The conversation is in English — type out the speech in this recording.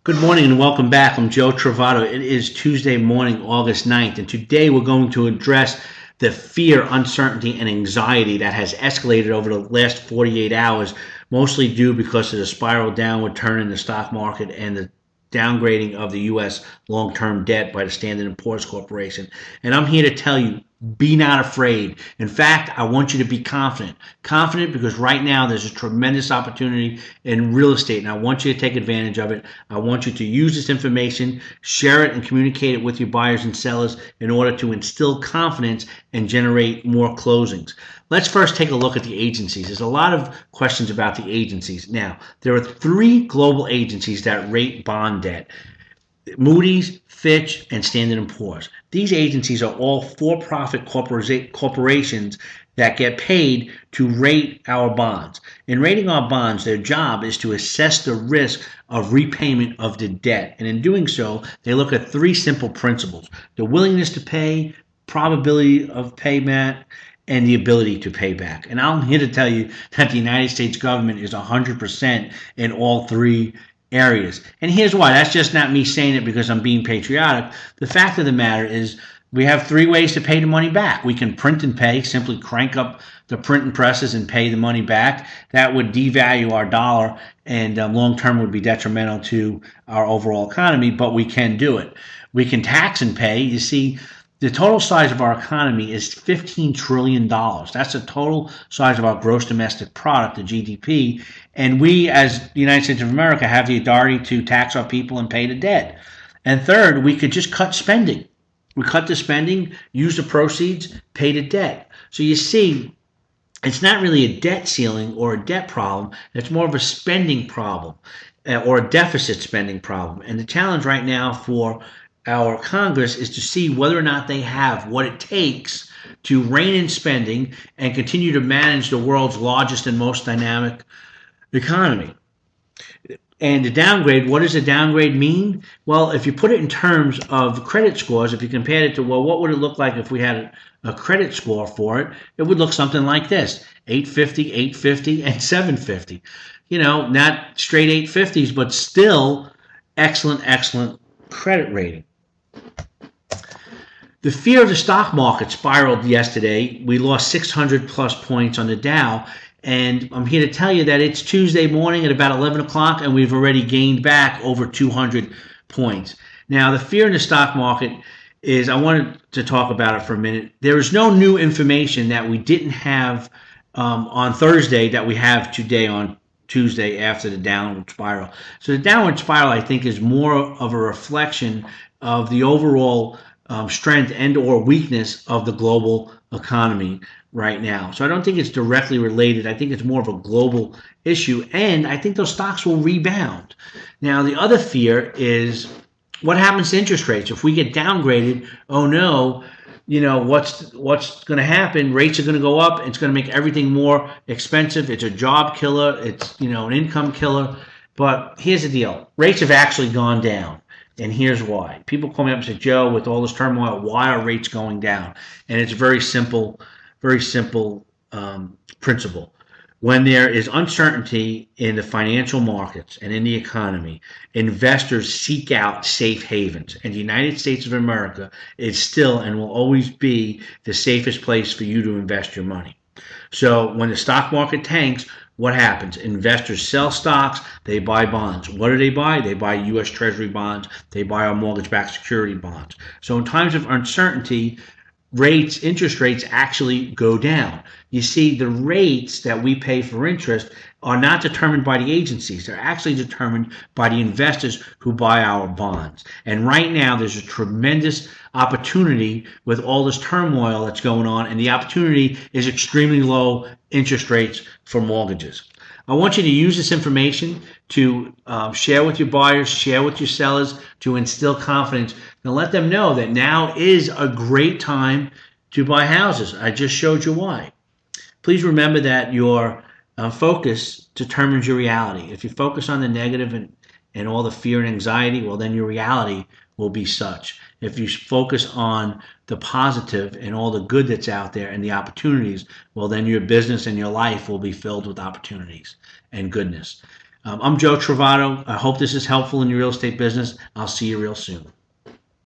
Good morning and welcome back. I'm Joe Trovato. It is Tuesday morning, August 9th, and today we're going to address the fear, uncertainty, and anxiety that has escalated over the last 48 hours, mostly due because of the spiral downward turn in the stock market and the downgrading of the U.S. long-term debt by the Standard & Poor's Corporation. And I'm here to tell you, be not afraid. In fact, I want you to be confident. Confident because right now there's a tremendous opportunity in real estate, and I want you to take advantage of it. I want you to use this information, share it, and communicate it with your buyers and sellers in order to instill confidence and generate more closings. Let's first take a look at the agencies. There's a lot of questions about the agencies. Now, there are three global agencies that rate bond debt: Moody's, Fitch, and Standard & Poor's. These agencies are all for-profit corporations that get paid to rate our bonds. In rating our bonds, their job is to assess the risk of repayment of the debt. And in doing so, they look at three simple principles: the willingness to pay, probability of payment, and the ability to pay back. And I'm here to tell you that the United States government is 100% in all three areas. And here's why. That's just not me saying it because I'm being patriotic. The fact of the matter is we have three ways to pay the money back. We can print and pay, simply crank up the printing presses and pay the money back. That would devalue our dollar and long term would be detrimental to our overall economy, but we can do it. We can tax and pay. You see, the total size of our economy is $15 trillion. That's the total size of our gross domestic product, the GDP. And we, as the United States of America, have the authority to tax our people and pay the debt. And third, we could just cut spending. We cut the spending, use the proceeds, pay the debt. So you see, it's not really a debt ceiling or a debt problem. It's more of a spending problem or a deficit spending problem. And the challenge right now for our Congress is to see whether or not they have what it takes to rein in spending and continue to manage the world's largest and most dynamic economy. And the downgrade, what does a downgrade mean? Well, if you put it in terms of credit scores, if you compared it to, well, what would it look like if we had a credit score for it? It would look something like this: 850, 850, and 750. You know, not straight 850s, but still excellent credit rating. The fear of the stock market spiraled yesterday. We lost 600 plus points on the Dow. And I'm here to tell you that it's Tuesday morning at about 11 o'clock, and we've already gained back over 200 points. Now, the fear in the stock market is, I wanted to talk about it for a minute. There is no new information that we didn't have on Thursday that we have today on Tuesday after the downward spiral. So the downward spiral, I think, is more of a reflection of the overall strength and or weakness of the global economy right now. So I don't think it's directly related. I think it's more of a global issue, and I think those stocks will rebound. Now, the other fear is what happens to interest rates. If we get downgraded, oh no, you know, what's going to happen? Rates are going to go up. It's going to make everything more expensive. It's a job killer. It's, you know, an income killer. But here's the deal. Rates have actually gone down. And here's why. People call me up and say, Joe, with all this turmoil, why are rates going down? And it's a very simple principle. When there is uncertainty in the financial markets and in the economy, investors seek out safe havens. And the United States of America is still and will always be the safest place for you to invest your money. So when the stock market tanks, what happens? Investors sell stocks, they buy bonds. What do? They buy U.S. Treasury bonds, they buy our mortgage-backed security bonds. So in times of uncertainty, interest rates actually go down. You see, the rates that we pay for interest are not determined by the agencies. They're actually determined by the investors who buy our bonds. And right now, there's a tremendous opportunity with all this turmoil that's going on, and the opportunity is extremely low interest rates for mortgages. I want you to use this information to share with your buyers, share with your sellers, to instill confidence, and let them know that now is a great time to buy houses. I just showed you why. Please remember that your focus determines your reality. If you focus on the negative and all the fear and anxiety, well, then your reality will be such. If you focus on the positive and all the good that's out there and the opportunities, well, then your business and your life will be filled with opportunities and goodness. I'm Joe Trovato. I hope this is helpful in your real estate business. I'll see you real soon.